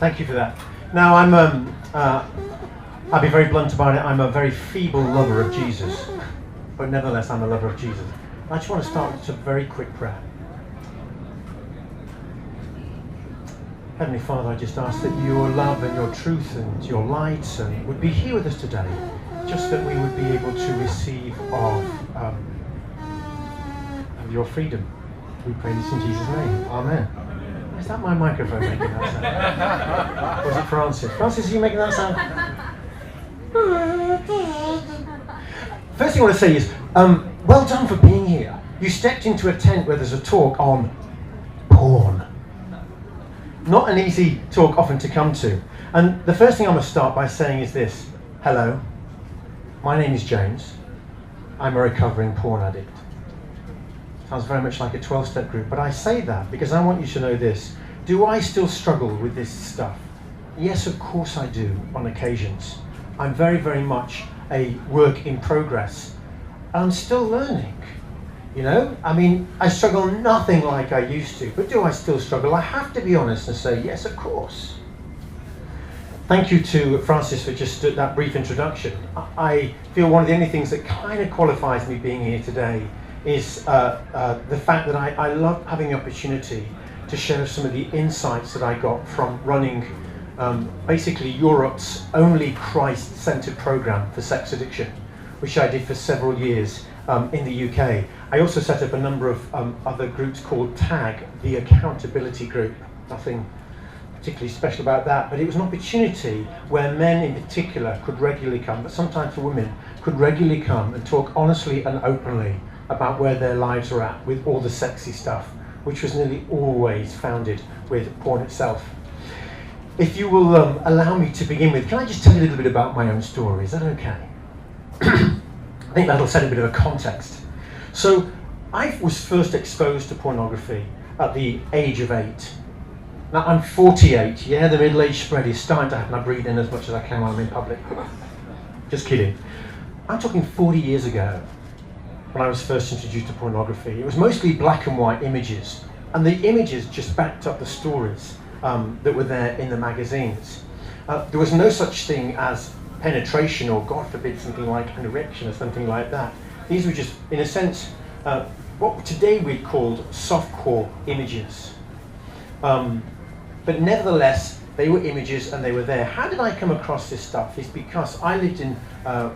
Thank you for that. Now, I'll be very blunt about it. I'm a very feeble lover of Jesus, but nevertheless, I'm a lover of Jesus. I just want to start with a very quick prayer. Heavenly Father, I just ask that your love and your truth and your light would be here with us today, just that we would be able to receive of your freedom. We pray this in Jesus' name. Amen. Is that my microphone making that sound? Or is it Francis? Francis, are you making that sound? First thing I want to say is, well done for being here. You stepped into a tent where there's a talk on porn. Not an easy talk often to come to. And the first thing I'm going to start by saying is this. Hello, my name is James. I'm a recovering porn addict. Sounds very much like a 12-step group, but I say that because I want you to know this. Do I still struggle with this stuff? Yes, of course I do, on occasions. I'm very, very much a work in progress. I'm still learning, you know? I mean, I struggle nothing like I used to, but do I still struggle? I have to be honest and say, yes, of course. Thank you to Francis for just that brief introduction. I feel one of the only things that kind of qualifies me being here today is the fact that I love having the opportunity to share some of the insights that I got from running basically Europe's only Christ-centered program for sex addiction, which I did for several years in the UK. I also set up a number of other groups called TAG, the Accountability Group. Nothing particularly special about that, but it was an opportunity where men in particular could regularly come, but sometimes for women, could regularly come and talk honestly and openly about where their lives are at with all the sexy stuff, which was nearly always founded with porn itself. If you will allow me to begin with, can I just tell you a little bit about my own story? Is that okay? I think that'll set a bit of a context. So, I was first exposed to pornography at the age of 8. Now, I'm 48, yeah, the middle-age spread is starting to happen. I breathe in as much as I can while I'm in public. Just kidding. I'm talking 40 years ago when I was first introduced to pornography. It was mostly black and white images, and the images just backed up the stories that were there in the magazines. There was no such thing as penetration or, God forbid, something like an erection or something like that. These were just, in a sense, what today we'd call softcore images. But nevertheless, they were images and they were there. How did I come across this stuff? It's because I lived in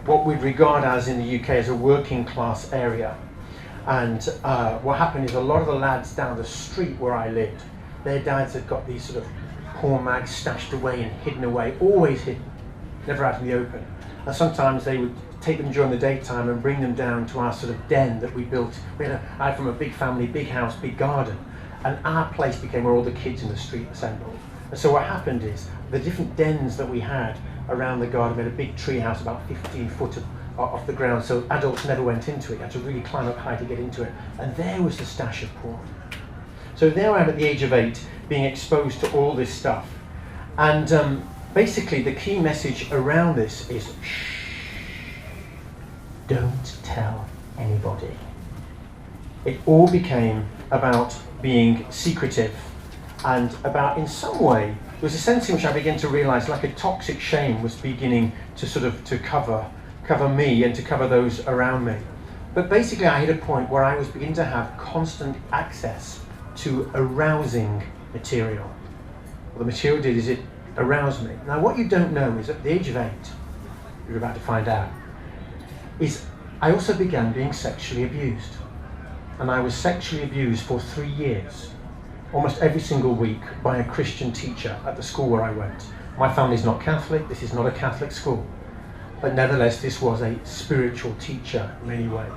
what we'd regard as in the UK as a working class area. And what happened is a lot of the lads down the street where I lived, their dads had got these sort of porn mags stashed away and hidden away, always hidden, never out in the open. And sometimes they would take them during the daytime and bring them down to our sort of den that we built. I had from a big family, big house, big garden. And our place became where all the kids in the street assembled. And so what happened is, the different dens that we had around the garden, we had a big tree house about 15 foot off the ground, so adults never went into it. You had to really climb up high to get into it. And there was the stash of porn. So there I am at the age of 8, being exposed to all this stuff. And basically the key message around this is, shh, don't tell anybody. It all became about being secretive and about, in some way, there was a sense in which I began to realise like a toxic shame was beginning to sort of to cover me and to cover those around me. But basically I hit a point where I was beginning to have constant access to arousing material. What the material did is it aroused me. Now what you don't know is at the age of 8, you're about to find out, is I also began being sexually abused. And I was sexually abused for 3 years, almost every single week, by a Christian teacher at the school where I went. My family's not Catholic, this is not a Catholic school, but nevertheless this was a spiritual teacher in many ways.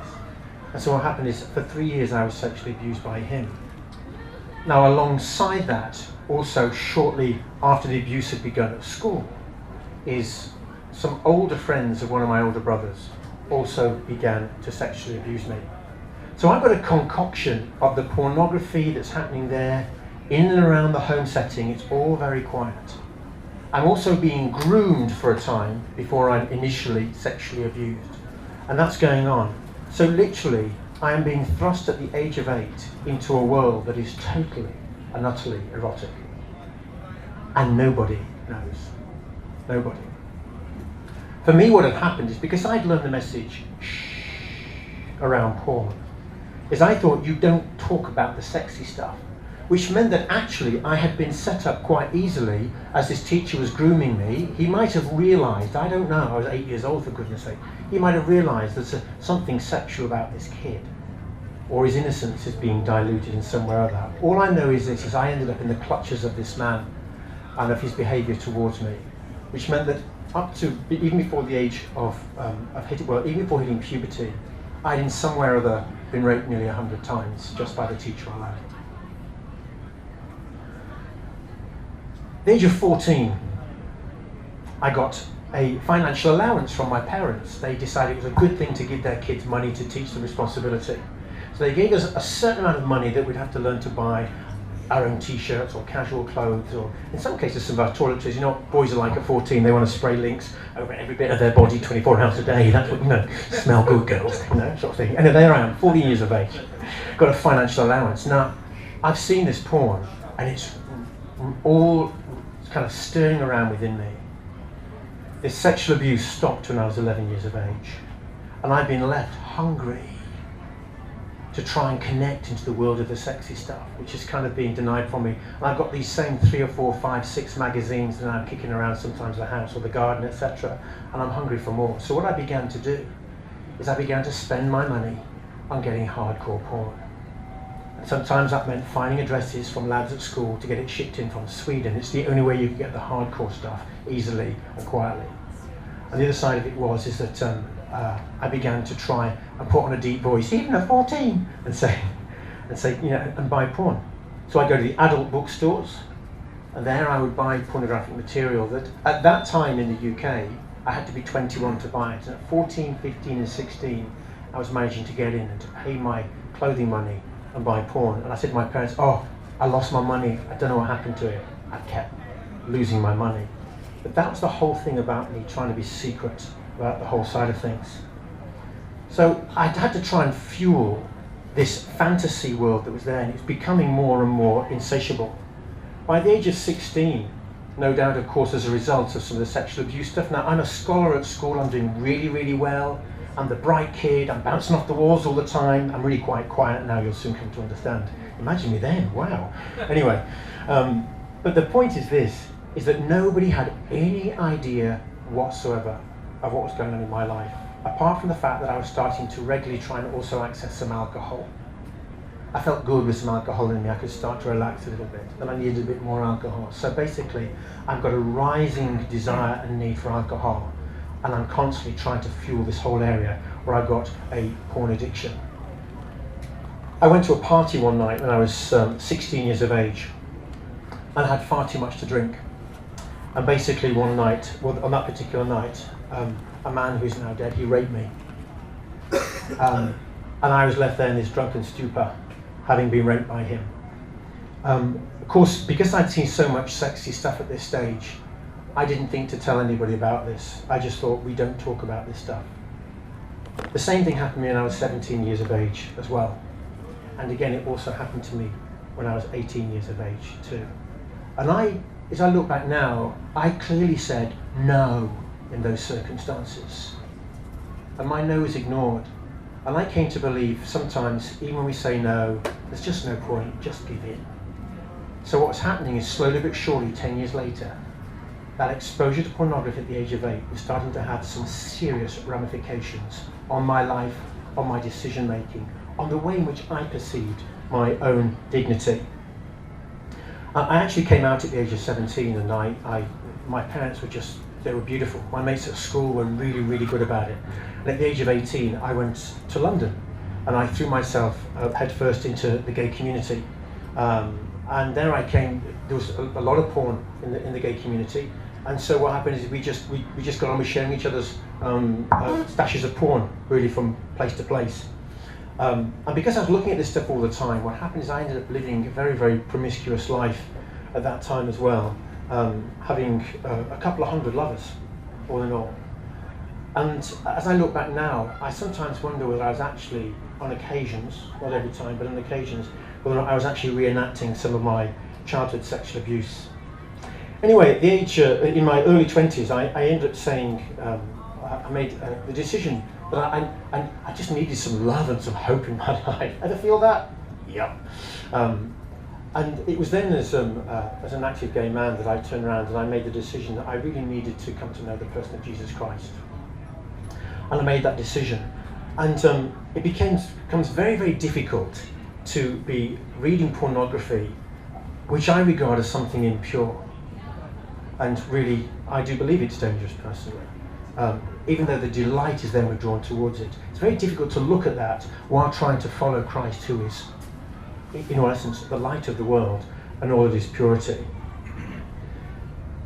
And so what happened is, for 3 years I was sexually abused by him. Now alongside that, also shortly after the abuse had begun at school, is some older friends of one of my older brothers also began to sexually abuse me. So I've got a concoction of the pornography that's happening there, in and around the home setting. It's all very quiet. I'm also being groomed for a time before I'm initially sexually abused. And that's going on. So literally, I am being thrust at the age of 8 into a world that is totally and utterly erotic. And nobody knows. Nobody. For me, what had happened is because I'd learned the message around porn, is I thought you don't talk about the sexy stuff, which meant that actually I had been set up quite easily as this teacher was grooming me. He might have realised, I don't know, I was 8 years old for goodness sake, he might have realised there's something sexual about this kid, or his innocence is being diluted in some way or other. All I know is this, is I ended up in the clutches of this man and of his behaviour towards me, which meant that up to, even before the age of even before hitting puberty, I'd in some way or other been raped nearly 100 times just by the teacher alone. At the age of 14, I got a financial allowance from my parents. They decided it was a good thing to give their kids money to teach them responsibility. So they gave us a certain amount of money that we'd have to learn to buy our own t-shirts or casual clothes, or in some cases some of our toiletries. You know what boys are like at 14, they want to spray Lynx over every bit of their body 24 hours a day. That's what, you know, smell good girls, you know, sort of thing. And there I am, 14 years of age, got a financial allowance. Now, I've seen this porn and it's all kind of stirring around within me. This sexual abuse stopped when I was 11 years of age, and I've been left hungry to try and connect into the world of the sexy stuff, which is kind of being denied from me. And I've got these same 3 or 4, 5, 6 magazines that I'm kicking around sometimes the house or the garden, etc. And I'm hungry for more. So what I began to do is I began to spend my money on getting hardcore porn. And sometimes that meant finding addresses from lads at school to get it shipped in from Sweden. It's the only way you can get the hardcore stuff easily and quietly. And the other side of it is that I began to try and put on a deep voice, even at 14, and say, you know, and buy porn. So I go to the adult bookstores, and there I would buy pornographic material that, at that time in the UK, I had to be 21 to buy it. And at 14, 15, and 16, I was managing to get in and to pay my clothing money and buy porn. And I said to my parents, oh, I lost my money. I don't know what happened to it. I kept losing my money. But that was the whole thing about me trying to be secret about the whole side of things. So I had to try and fuel this fantasy world that was there, and it's becoming more and more insatiable. By the age of 16, no doubt, of course, as a result of some of the sexual abuse stuff. Now, I'm a scholar at school, I'm doing really, really well. I'm the bright kid, I'm bouncing off the walls all the time. I'm really quite quiet now, you'll soon come to understand. Imagine me then, wow. Anyway, but the point is this, is that nobody had any idea whatsoever of what was going on in my life, apart from the fact that I was starting to regularly try and also access some alcohol. I felt good with some alcohol in me, I could start to relax a little bit, then I needed a bit more alcohol. So basically, I've got a rising desire and need for alcohol, and I'm constantly trying to fuel this whole area where I've got a porn addiction. I went to a party one night when I was 16 years of age, and I had far too much to drink. And basically one night, well, on that particular night, a man who's now dead, he raped me. And I was left there in this drunken stupor, having been raped by him. Of course, because I'd seen so much sexy stuff at this stage, I didn't think to tell anybody about this. I just thought, we don't talk about this stuff. The same thing happened to me when I was 17 years of age as well. And again, it also happened to me when I was 18 years of age too. And as I look back now, I clearly said no in those circumstances. And my no was ignored. And I came to believe sometimes, even when we say no, there's just no point, just give in. So what's happening is slowly but surely, 10 years later, that exposure to pornography at the age of 8 was starting to have some serious ramifications on my life, on my decision making, on the way in which I perceived my own dignity. I actually came out at the age of 17, and my parents they were beautiful. My mates at school were really, really good about it. And at the age of 18, I went to London, and I threw myself headfirst into the gay community. And there I came, there was a lot of porn in the gay community. And so what happened is we just got on with sharing each other's stashes of porn, really, from place to place. And because I was looking at this stuff all the time, what happened is I ended up living a very, very promiscuous life at that time as well, having a couple of hundred lovers, all in all. And as I look back now, I sometimes wonder whether I was actually, on occasions, not every time, but on occasions, whether I was actually reenacting some of my childhood sexual abuse. Anyway, at the age, in my early 20s, I ended up saying, I made the decision that I just needed some love and some hope in my life. Ever feel that? Yep. And it was then as an active gay man that I turned around and I made the decision that I really needed to come to know the person of Jesus Christ. And I made that decision. And it becomes very, very difficult to be reading pornography, which I regard as something impure. And really, I do believe it's dangerous personally. Even though the delight is then we're drawn towards it. It's very difficult to look at that while trying to follow Christ, who is, in all essence, the light of the world and all of his purity.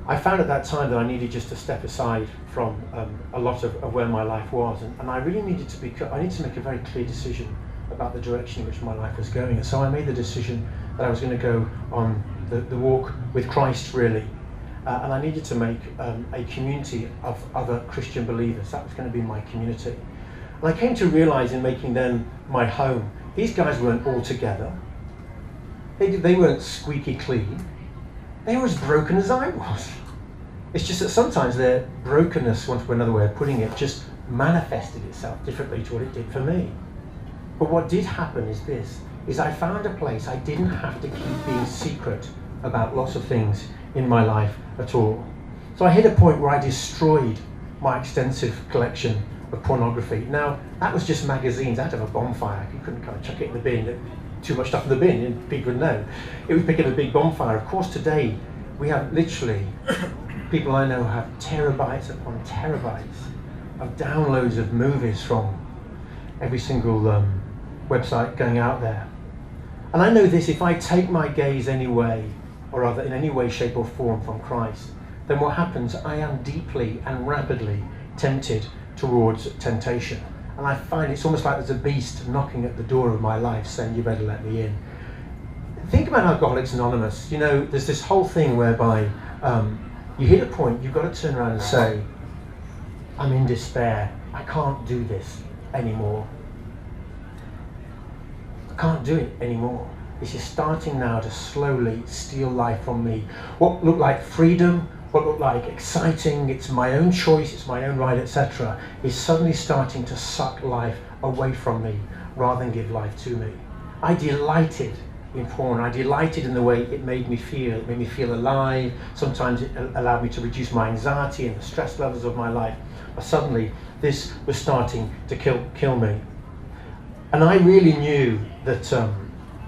I found at that time that I needed just to step aside from a lot of where my life was, and I really needed to make a very clear decision about the direction in which my life was going. And so I made the decision that I was going to go on the walk with Christ, really. And I needed to make a community of other Christian believers. That was going to be my community. And I came to realize in making them my home, these guys weren't all together. They weren't squeaky clean. They were as broken as I was. It's just that sometimes their brokenness, for another way of putting it, just manifested itself differently to what it did for me. But what did happen is I found a place I didn't have to keep being secret about lots of things in my life at all. So I hit a point where I destroyed my extensive collection of pornography. Now, that was just magazines out of a bonfire. You couldn't kind of chuck it in the bin, too much stuff in the bin, and people would know. It was picking a big bonfire. Of course, today, we have literally, people I know have terabytes upon terabytes of downloads of movies from every single website going out there. And I know this, if I take my gaze anyway, or other in any way, shape or form from Christ, then what happens, I am deeply and rapidly tempted towards temptation. And I find it's almost like there's a beast knocking at the door of my life saying, you better let me in. Think about Alcoholics Anonymous. You know, there's this whole thing whereby you hit a point, you've got to turn around and say, I'm in despair, I can't do this anymore. I can't do it anymore. This is starting now to slowly steal life from me. What looked like freedom, what looked like exciting, it's my own choice, it's my own right, etc., is suddenly starting to suck life away from me rather than give life to me. I delighted in porn. I delighted in the way it made me feel. It made me feel alive. Sometimes it allowed me to reduce my anxiety and the stress levels of my life. But suddenly, this was starting to kill me. And I really knew that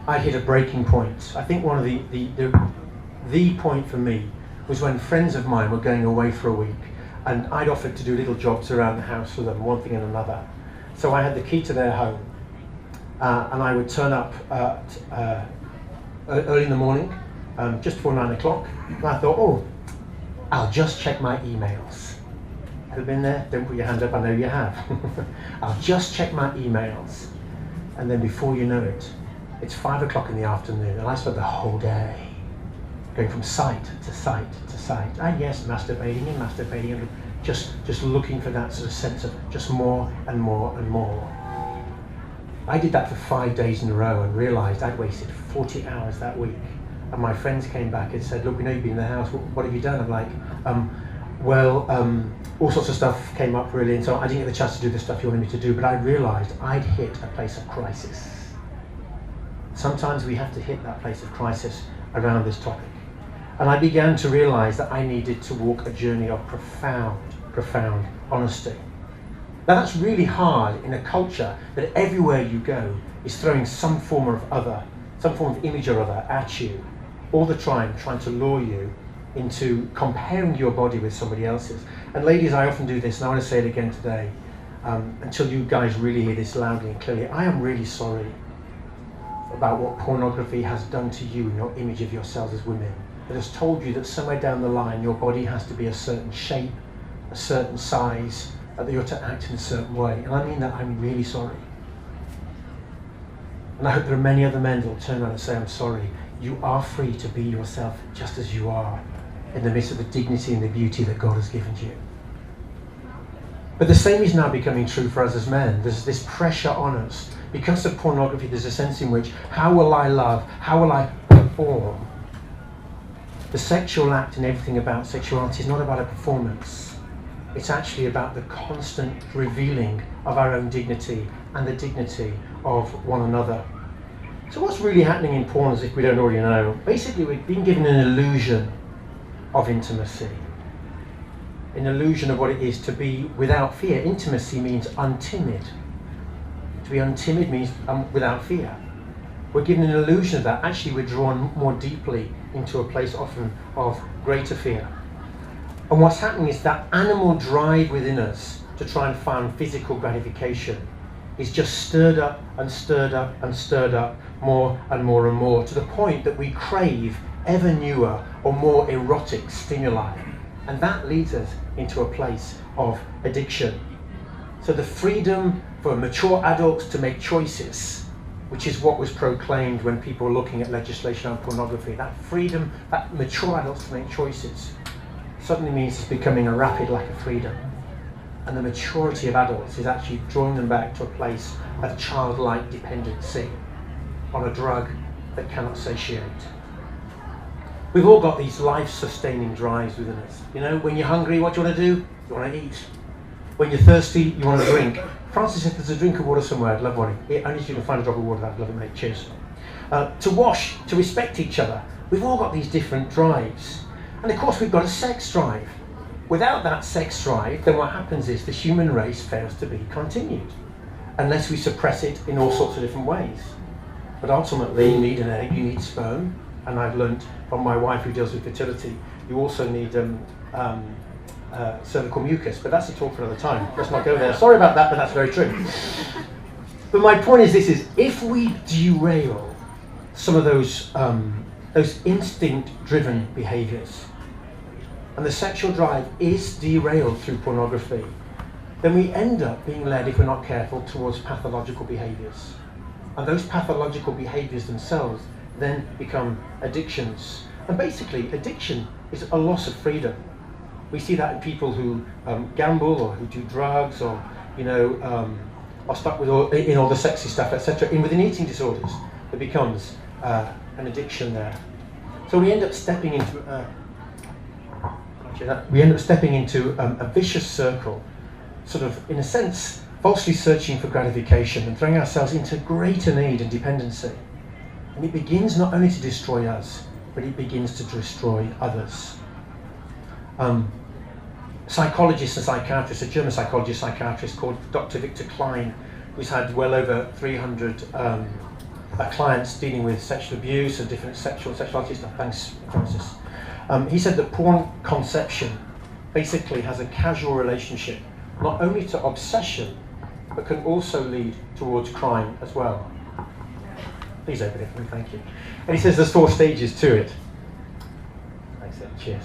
I hit a breaking point. I think one of the point for me was when friends of mine were going away for a week, and I'd offered to do little jobs around the house for them, one thing and another. So I had the key to their home, and I would turn up early in the morning, just before 9 o'clock, and I thought, oh, I'll just check my emails. Ever been there? Don't put your hand up, I know you have. I'll just check my emails. And then before you know it, it's 5 o'clock in the afternoon, and I spent the whole day going from site to site to site. And yes, masturbating and just looking for that sort of sense of just more and more and more. I did that for 5 days in a row and realized I'd wasted 40 hours that week. And my friends came back and said, look, we know you've been in the house, what have you done? I'm like, all sorts of stuff came up really, and so I didn't get the chance to do the stuff you wanted me to do, but I realized I'd hit a place of crisis. Sometimes we have to hit that place of crisis around this topic. And I began to realize that I needed to walk a journey of profound honesty. Now that's really hard in a culture that everywhere you go is throwing some form of image or other at you, all the time trying to lure you into comparing your body with somebody else's. And ladies, I often do this, and I want to say it again today, until you guys really hear this loudly and clearly. I am really sorry about what pornography has done to you and your image of yourselves as women. It has told you that somewhere down the line your body has to be a certain shape, a certain size, that you're to act in a certain way. And I mean that, I'm really sorry. And I hope there are many other men that will turn around and say, I'm sorry. You are free to be yourself just as you are, in the midst of the dignity and the beauty that God has given you. But the same is now becoming true for us as men. There's this pressure on us. Because of pornography, there's a sense in which, how will I love? How will I perform? The sexual act and everything about sexuality is not about a performance. It's actually about the constant revealing of our own dignity and the dignity of one another. So what's really happening in porn, as if we don't already know? Basically, we've been given an illusion of intimacy. An illusion of what it is to be without fear. Intimacy means untimid. To be untimid means without fear. We're given an illusion of that. Actually, we're drawn more deeply into a place often of greater fear. And what's happening is that animal drive within us to try and find physical gratification is just stirred up and stirred up and stirred up more and more and more, to the point that we crave ever newer or more erotic stimuli. And that leads us into a place of addiction. So the freedom for mature adults to make choices, which is what was proclaimed when people were looking at legislation on pornography, that freedom, that mature adults to make choices, suddenly means it's becoming a rapid lack of freedom. And the maturity of adults is actually drawing them back to a place of childlike dependency on a drug that cannot satiate. We've all got these life-sustaining drives within us. You know, when you're hungry, what do you want to do? You want to eat. When you're thirsty, you want to drink. Francis, if there's a drink of water somewhere, I'd love one. Only if you can find a drop of water, I'd love it, mate. Cheers. To wash, to respect each other. We've all got these different drives. And of course, we've got a sex drive. Without that sex drive, then what happens is the human race fails to be continued, unless we suppress it in all sorts of different ways. But ultimately, you need an egg, you need sperm, and I've learned from my wife who deals with fertility, you also need cervical mucus, but that's a talk for another time. Let's not go there. Sorry about that, but that's very true. But my point is this: is if we derail some of those instinct-driven behaviours, and the sexual drive is derailed through pornography, then we end up being led, if we're not careful, towards pathological behaviours. And those pathological behaviours themselves then become addictions. And basically, addiction is a loss of freedom. We see that in people who gamble or who do drugs, or are stuck with all the sexy stuff, etc. Within eating disorders, it becomes an addiction there. So we end up stepping into a vicious circle, sort of, in a sense, falsely searching for gratification and throwing ourselves into greater need and dependency. And it begins not only to destroy us, but it begins to destroy others. Psychologists and psychiatrists, a German psychiatrist called Dr. Victor Klein, who's had well over 300 clients dealing with sexual abuse and different sexuality stuff. Thanks, Francis. He said that porn conception basically has a casual relationship, not only to obsession, but can also lead towards crime as well. Please open it for me, thank you. And he says there's 4 stages to it. Thanks, cheers.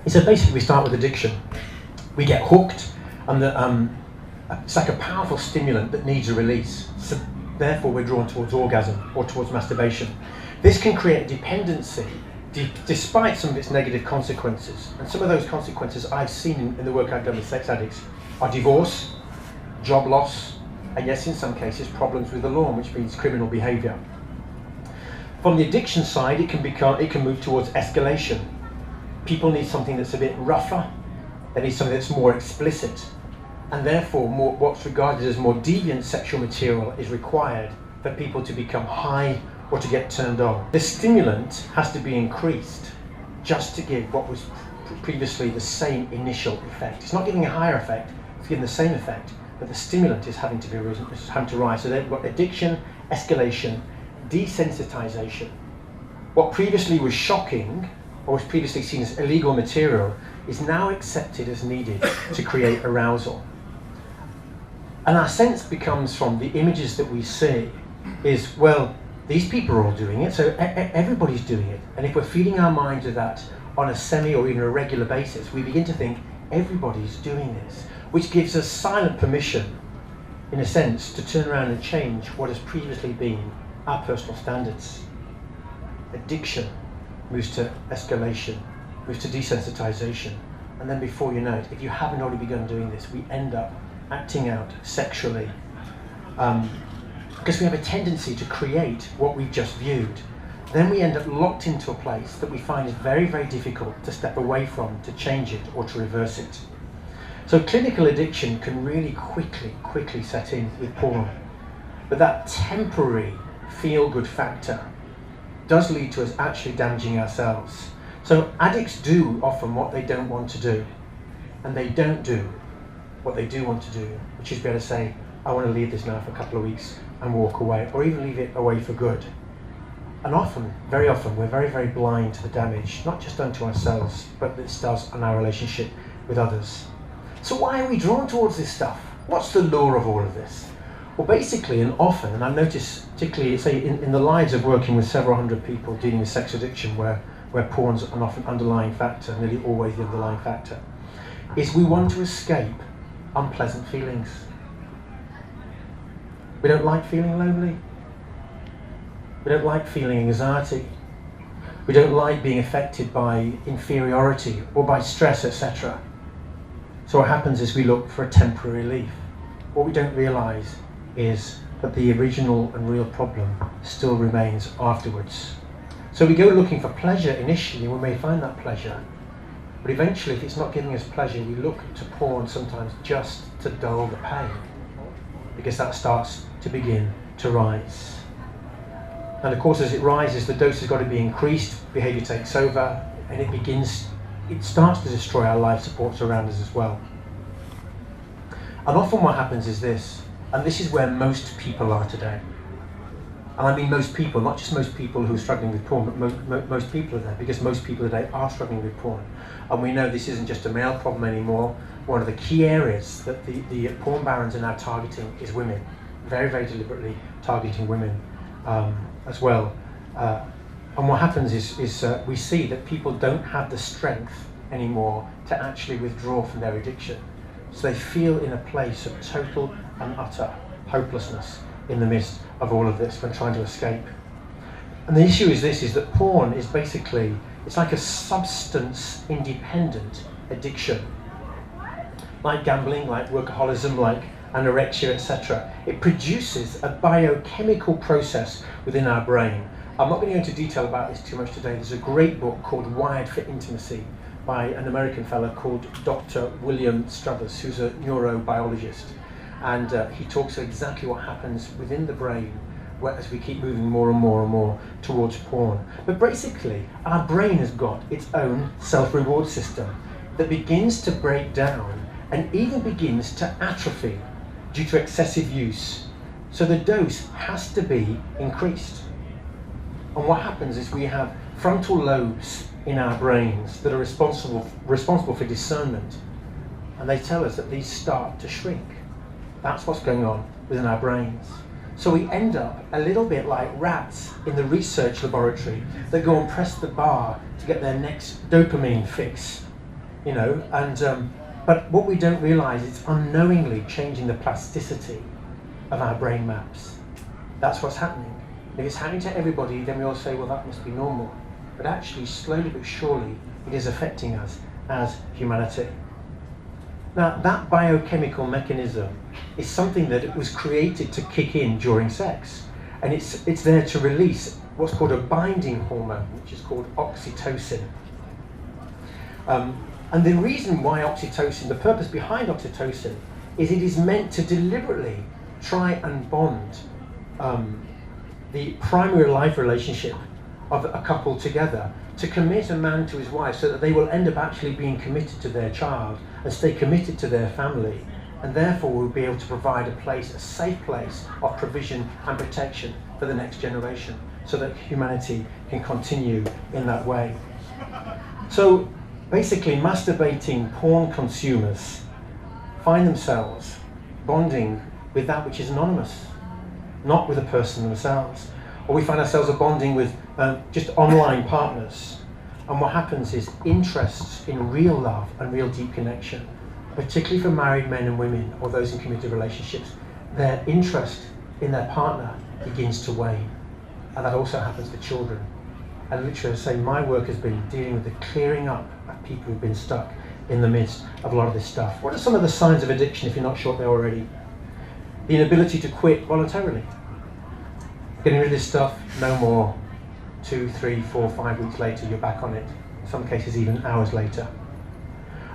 He said basically we start with addiction. We get hooked, and it's like a powerful stimulant that needs a release. So therefore we're drawn towards orgasm or towards masturbation. This can create dependency despite some of its negative consequences. And some of those consequences I've seen in the work I've done with sex addicts are divorce, job loss, and yes, in some cases, problems with the law, which means criminal behaviour. From the addiction side, it can move towards escalation. People need something that's a bit rougher. They need something that's more explicit, and therefore what's regarded as more deviant sexual material is required for people to become high or to get turned on. The stimulant has to be increased just to give what was previously the same initial effect. It's not giving a higher effect, it's giving the same effect, but the stimulant is having to rise. So they've got addiction, escalation, desensitization. What previously was shocking, or was previously seen as illegal material, is now accepted as needed to create arousal. And our sense becomes, from the images that we see, is, well, these people are all doing it, so everybody's doing it. And if we're feeding our minds with that on a semi or even a regular basis, we begin to think everybody's doing this, which gives us silent permission, in a sense, to turn around and change what has previously been our personal standards. Addiction moves to escalation, moves to desensitization, and then before you know it, if you haven't already begun doing this, we end up acting out sexually because we have a tendency to create what we've just viewed. Then we end up locked into a place that we find is very, very difficult to step away from, to change it or to reverse it. So clinical addiction can really quickly set in with porn. But that temporary feel-good factor does lead to us actually damaging ourselves. So addicts do often what they don't want to do, and they don't do what they do want to do, which is be able to say, I want to leave this now for a couple of weeks and walk away, or even leave it away for good. And often, very often, we're very, very blind to the damage, not just done to ourselves, but this does on our relationship with others. So why are we drawn towards this stuff? What's the lure of all of this? Well, basically and often, and I've noticed particularly, say, in the lives of working with several hundred people dealing with sex addiction, where porn's an often underlying factor, nearly always the underlying factor, is we want to escape unpleasant feelings. We don't like feeling lonely. We don't like feeling anxiety. We don't like being affected by inferiority or by stress, etc. So what happens is we look for a temporary relief. What we don't realise is that the original and real problem still remains afterwards. So we go looking for pleasure initially, and we may find that pleasure. But eventually, if it's not giving us pleasure, we look to porn sometimes just to dull the pain, because that starts to begin to rise. And of course, as it rises, the dose has got to be increased, behaviour takes over, and it starts to destroy our life supports around us as well. And often what happens is this, and this is where most people are today. And I mean most people, not just most people who are struggling with porn, but most people are there, because most people today are struggling with porn. And we know this isn't just a male problem anymore. One of the key areas that the porn barons are now targeting is women, very, very deliberately targeting women as well. And what happens is we see that people don't have the strength anymore to actually withdraw from their addiction. So they feel in a place of total and utter hopelessness in the midst of all of this when trying to escape. And the issue is this, is that porn is basically, it's like a substance-independent addiction. Like gambling, like workaholism, like anorexia, etc. It produces a biochemical process within our brain. I'm not going to go into detail about this too much today. There's a great book called Wired for Intimacy by an American fellow called Dr. William Struthers, who's a neurobiologist. And he talks about exactly what happens within the brain as we keep moving more and more and more towards porn. But basically, our brain has got its own self-reward system that begins to break down and even begins to atrophy due to excessive use. So the dose has to be increased. And what happens is we have frontal lobes in our brains that are responsible for discernment. And they tell us that these start to shrink. That's what's going on within our brains. So we end up a little bit like rats in the research laboratory that go and press the bar to get their next dopamine fix, you know, and but what we don't realize is unknowingly changing the plasticity of our brain maps. That's what's happening. If it's happening to everybody, then we all say, well, that must be normal. But actually, slowly but surely, it is affecting us as humanity. Now, that biochemical mechanism is something that it was created to kick in during sex. And it's there to release what's called a binding hormone, which is called oxytocin. And the reason why oxytocin, the purpose behind oxytocin, is it is meant to deliberately try and bond the primary life relationship of a couple together, to commit a man to his wife so that they will end up actually being committed to their child and stay committed to their family, and therefore will be able to provide a safe place of provision and protection for the next generation, so that humanity can continue in that way. So basically, masturbating porn consumers find themselves bonding with that which is anonymous, not with a person themselves. Or we find ourselves bonding with just online partners. And what happens is interests in real love and real deep connection, particularly for married men and women or those in committed relationships, their interest in their partner begins to wane. And that also happens for children. And literally, I say, my work has been dealing with the clearing up of people who've been stuck in the midst of a lot of this stuff. What are some of the signs of addiction if you're not sure there already? The inability to quit voluntarily. Getting rid of this stuff, no more. 2, 3, 4, 5 weeks later, you're back on it. In some cases, even hours later.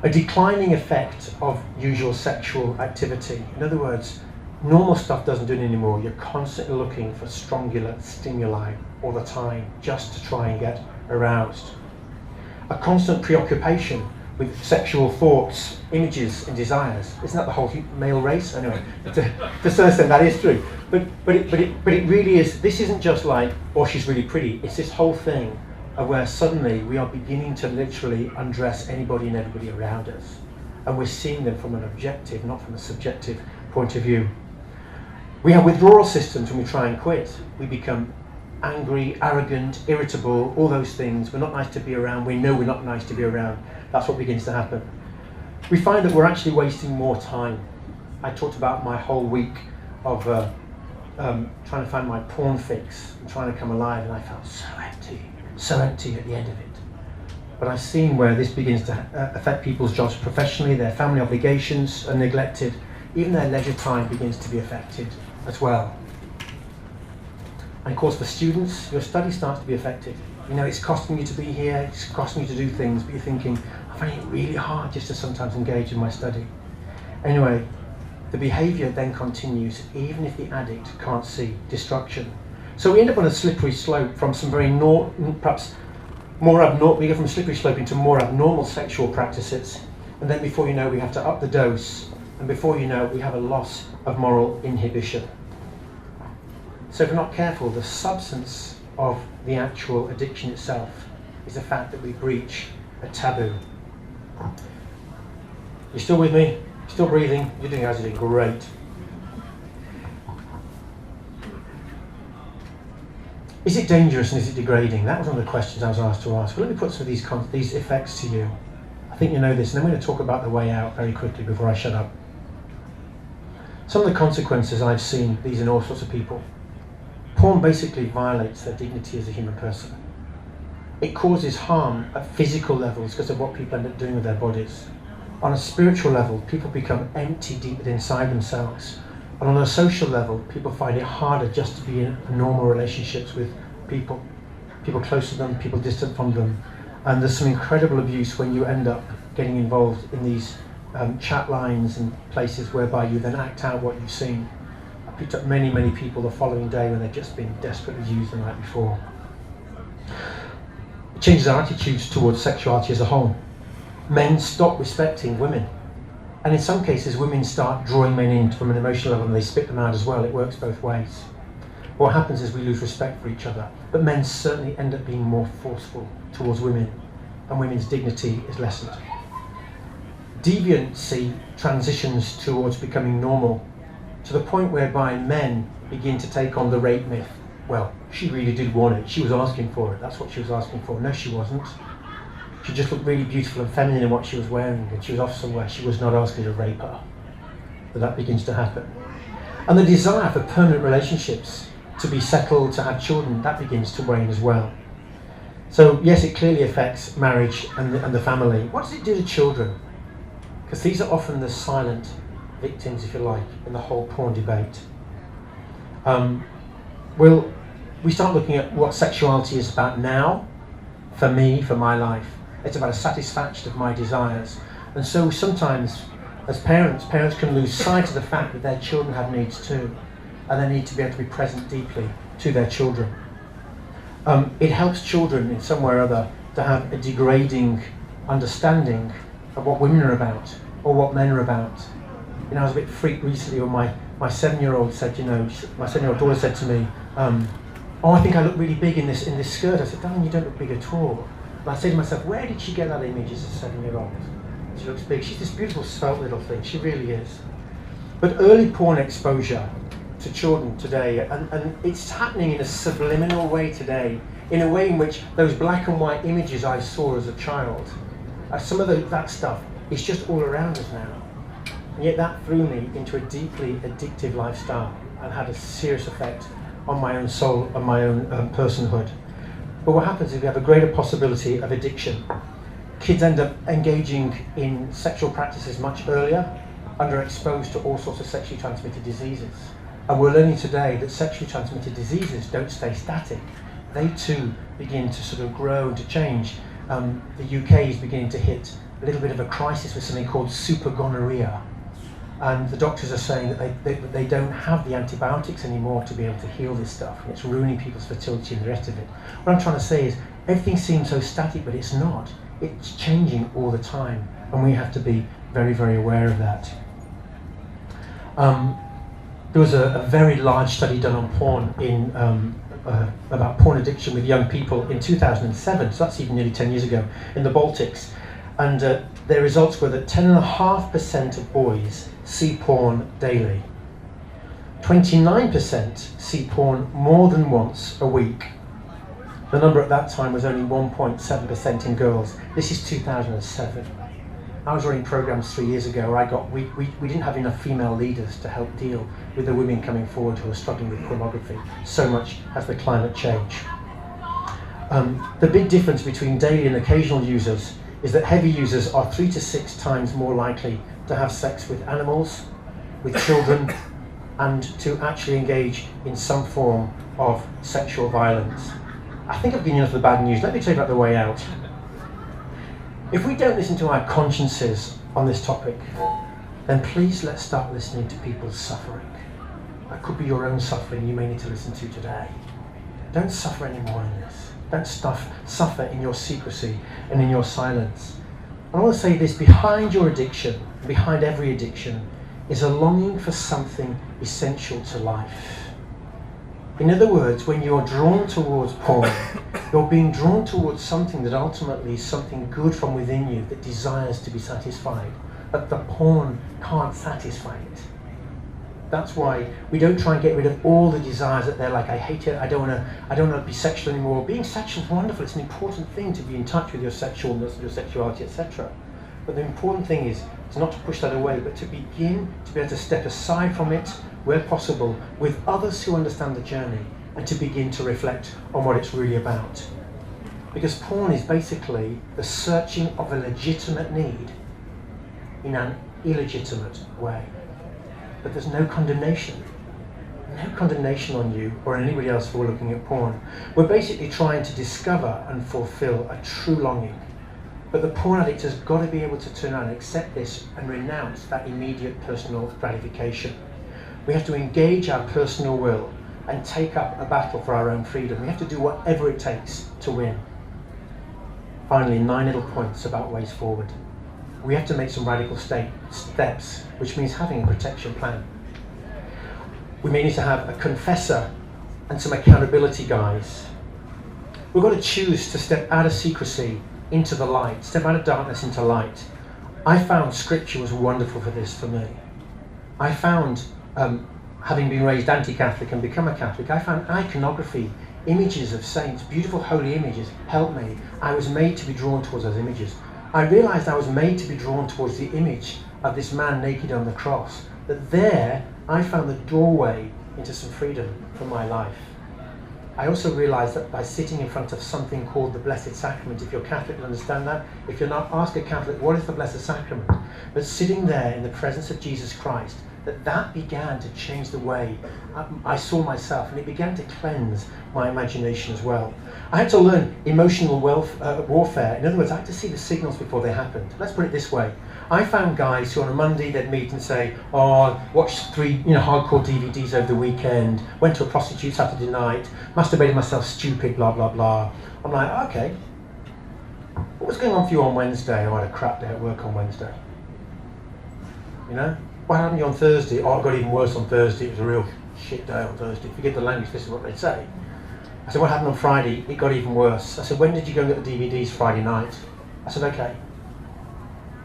A declining effect of usual sexual activity. In other words, normal stuff doesn't do it anymore. You're constantly looking for stronger stimuli all the time just to try and get aroused. A constant preoccupation with sexual thoughts, images and desires. Isn't that the whole male race? Anyway, to some extent that is true. But it really is, this isn't just like, oh, she's really pretty. It's this whole thing of where suddenly we are beginning to literally undress anybody and everybody around us. And we're seeing them from an objective, not from a subjective point of view. We have withdrawal systems when we try and quit. We become angry, arrogant, irritable, all those things. We're not nice to be around. We know we're not nice to be around. That's what begins to happen. We find that we're actually wasting more time. I talked about my whole week of trying to find my porn fix and trying to come alive, and I felt so empty at the end of it. But I've seen where this begins to affect people's jobs professionally, their family obligations are neglected, even their leisure time begins to be affected as well. And of course for students, your study starts to be affected. You know, it's costing you to be here, it's costing you to do things, but you're thinking, I find it really hard just to sometimes engage in my study. Anyway, the behaviour then continues, even if the addict can't see destruction. So we end up on a slippery slope from some very perhaps more abnormal, we go from a slippery slope into more abnormal sexual practices, and then before you know we have to up the dose, and before you know we have a loss of moral inhibition. So if we're not careful, the substance of the actual addiction itself is the fact that we breach a taboo. You still with me? Still breathing? You're doing as you're doing great. Is it dangerous and is it degrading? That was one of the questions I was asked to ask. Well, let me put some of these effects to you. I think you know this, and I'm going to talk about the way out very quickly before I shut up. Some of the consequences I've seen, these in all sorts of people. Porn basically violates their dignity as a human person. It causes harm at physical levels because of what people end up doing with their bodies. On a spiritual level, people become empty deep inside themselves. And on a social level, people find it harder just to be in normal relationships with people close to them, people distant from them. And there's some incredible abuse when you end up getting involved in these chat lines and places whereby you then act out what you've seen. I picked up many people the following day when they'd just been desperately used the night before. It changes our attitudes towards sexuality as a whole. Men stop respecting women. And in some cases, women start drawing men in from an emotional level and they spit them out as well. It works both ways. What happens is we lose respect for each other. But men certainly end up being more forceful towards women, and women's dignity is lessened. Deviancy transitions towards becoming normal, to the point whereby men begin to take on the rape myth. Well, she really did want it. She was asking for it. That's what she was asking for. No, she wasn't. She just looked really beautiful and feminine in what she was wearing, and she was off somewhere. She was not asking to rape her. But that begins to happen. And the desire for permanent relationships, to be settled, to have children, that begins to wane as well. So yes, it clearly affects marriage and the family. What does it do to children? Because these are often the silent victims, if you like, in the whole porn debate. Well, we start looking at what sexuality is about now, for me, for my life. It's about a satisfaction of my desires. And so sometimes, as parents can lose sight of the fact that their children have needs too, and they need to be able to be present deeply to their children. It helps children in some way or other to have a degrading understanding of what women are about, or what men are about. You know, I was a bit freaked recently when my 7-year-old said, my 7-year-old daughter said to me, oh, I think I look really big in this skirt. I said, darling, you don't look big at all. And I say to myself, where did she get that image as a 7-year-old? She looks big. She's this beautiful, svelte little thing. She really is. But early porn exposure to children today, and it's happening in a subliminal way today, in a way in which those black and white images I saw as a child, some of that stuff is just all around us now. And yet that threw me into a deeply addictive lifestyle and had a serious effect on my own soul and my own personhood. But what happens is we have a greater possibility of addiction. Kids end up engaging in sexual practices much earlier, underexposed to all sorts of sexually transmitted diseases. And we're learning today that sexually transmitted diseases don't stay static. They too begin to sort of grow and to change. The UK is beginning to hit a little bit of a crisis with something called super gonorrhea. And the doctors are saying that they don't have the antibiotics anymore to be able to heal this stuff. And it's ruining people's fertility and the rest of it. What I'm trying to say is, everything seems so static, but it's not. It's changing all the time. And we have to be very, very aware of that. There was a very large study done on porn about porn addiction with young people in 2007, so that's even nearly 10 years ago, in the Baltics. And their results were that 10.5% of boys see porn daily. 29% see porn more than once a week. The number at that time was only 1.7% in girls. This is 2007. I was running programs 3 years ago where we didn't have enough female leaders to help deal with the women coming forward who are struggling with pornography. So much has the climate changed. The big difference between daily and occasional users is that heavy users are 3 to 6 times more likely to have sex with animals, with children, and to actually engage in some form of sexual violence. I think I've given you enough of the bad news. Let me tell you about the way out. If we don't listen to our consciences on this topic, then please let's start listening to people's suffering. That could be your own suffering you may need to listen to today. Don't suffer anymore in this. Don't suffer in your secrecy and in your silence. I want to say this, behind your addiction, behind every addiction, is a longing for something essential to life. In other words, when you're drawn towards porn, you're being drawn towards something that ultimately is something good from within you that desires to be satisfied, but the porn can't satisfy it. That's why we don't try and get rid of all the desires that they're like, I hate it, I don't want to be sexual anymore. Being sexual is wonderful, it's an important thing to be in touch with your sexualness, your sexuality, etc. But the important thing is not to push that away, but to begin to be able to step aside from it where possible with others who understand the journey and to begin to reflect on what it's really about. Because porn is basically the searching of a legitimate need in an illegitimate way. But there's no condemnation. No condemnation on you or anybody else for looking at porn. We're basically trying to discover and fulfill a true longing. But the porn addict has got to be able to turn around and accept this and renounce that immediate personal gratification. We have to engage our personal will and take up a battle for our own freedom. We have to do whatever it takes to win. Finally, 9 little points about ways forward. We have to make some radical steps, which means having a protection plan. We may need to have a confessor and some accountability guys. We've got to choose to step out of secrecy into the light, step out of darkness into light. I found scripture was wonderful for this for me. I found, having been raised anti-Catholic and become a Catholic, I found iconography, images of saints, beautiful holy images, helped me. I was made to be drawn towards those images. I realized I was made to be drawn towards the image of this man naked on the cross. That there, I found the doorway into some freedom for my life. I also realized that by sitting in front of something called the Blessed Sacrament, if you're Catholic, you'll understand that. If you're not, ask a Catholic, what is the Blessed Sacrament? But sitting there in the presence of Jesus Christ, that began to change the way I saw myself, and it began to cleanse my imagination as well. I had to learn emotional warfare. In other words, I had to see the signals before they happened. Let's put it this way. I found guys who on a Monday they'd meet and say, oh, watched 3 hardcore DVDs over the weekend, went to a prostitute Saturday night, masturbated myself stupid, blah, blah, blah. I'm like, okay, what was going on for you on Wednesday? Oh, I had a crap day at work on Wednesday. You know? What happened to you on Thursday? Oh, it got even worse on Thursday. It was a real shit day on Thursday. Forget the language, this is what they say. I said, what happened on Friday? It got even worse. I said, when did you go and get the DVDs? Friday night. I said, okay.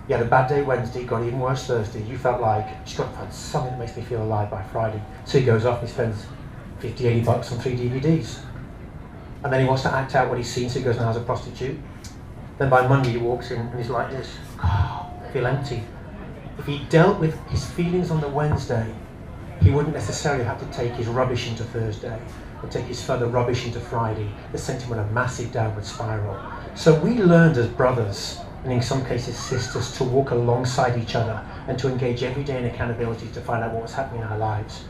You had a bad day Wednesday, it got even worse Thursday. You felt like, just got to find something that makes me feel alive by Friday. So he goes off and he spends 50, 80 bucks on 3 DVDs. And then he wants to act out what he's seen, so he goes and has a prostitute. Then by Monday he walks in and he's like this. Oh, I feel empty. If he dealt with his feelings on the Wednesday, he wouldn't necessarily have to take his rubbish into Thursday and take his further rubbish into Friday that sent him on a massive downward spiral. So we learned as brothers, and in some cases sisters, to walk alongside each other and to engage every day in accountability to find out what was happening in our lives.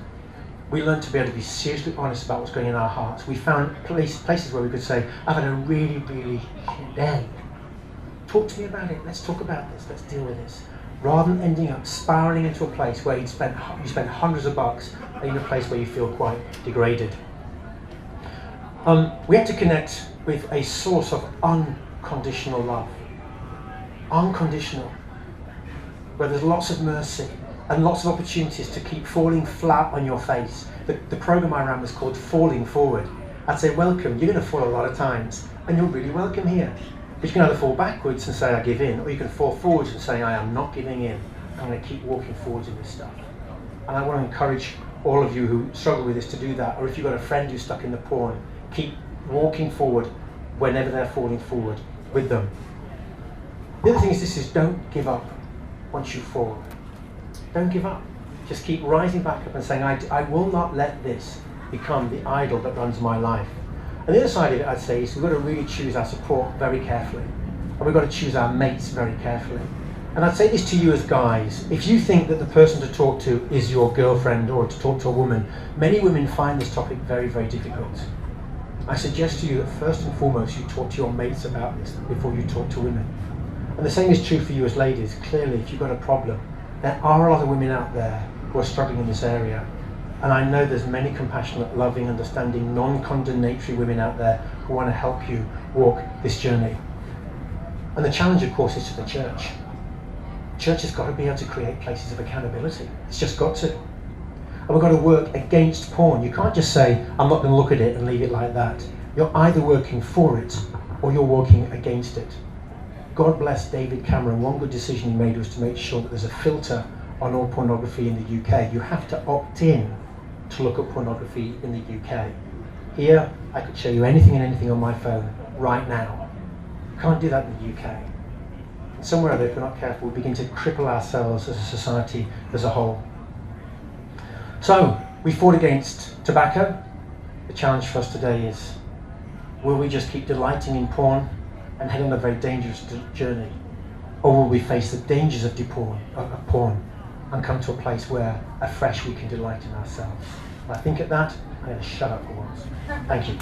We learned to be able to be seriously honest about what's going on in our hearts. We found places where we could say, I've had a really, really shit day. Talk to me about it. Let's talk about this. Let's deal with this. Rather than ending up spiraling into a place where you spend hundreds of bucks in a place where you feel quite degraded. We had to connect with a source of unconditional love. Unconditional. Where there's lots of mercy and lots of opportunities to keep falling flat on your face. The program I ran was called Falling Forward. I'd say, welcome, you're going to fall a lot of times, and you're really welcome here. But you can either fall backwards and say, I give in, or you can fall forwards and say, I am not giving in. I'm going to keep walking forwards in this stuff. And I want to encourage all of you who struggle with this to do that, or if you've got a friend who's stuck in the porn, keep walking forward whenever they're falling forward with them. The other thing is don't give up once you fall. Don't give up. Just keep rising back up and saying, I will not let this become the idol that runs my life. And the other side of it, I'd say, is we've got to really choose our support very carefully. And we've got to choose our mates very carefully. And I'd say this to you as guys, if you think that the person to talk to is your girlfriend or to talk to a woman, many women find this topic very, very difficult. I suggest to you that first and foremost you talk to your mates about this before you talk to women. And the same is true for you as ladies. Clearly, if you've got a problem, there are a lot of women out there who are struggling in this area. And I know there's many compassionate, loving, understanding, non-condemnatory women out there who want to help you walk this journey. And the challenge, of course, is to the church. Church has got to be able to create places of accountability. It's just got to. And we've got to work against porn. You can't just say, I'm not going to look at it and leave it like that. You're either working for it or you're working against it. God bless David Cameron. One good decision he made was to make sure that there's a filter on all pornography in the UK. You have to opt in to look at pornography in the UK. Here, I could show you anything and anything on my phone right now. You can't do that in the UK. And somewhere or other, if we're not careful, we begin to cripple ourselves as a society as a whole. So, we fought against tobacco. The challenge for us today is, will we just keep delighting in porn and head on a very dangerous journey? Or will we face the dangers of porn and come to a place where afresh we can delight in ourselves? And I think at that, I'm going to shut up for once. Thank you.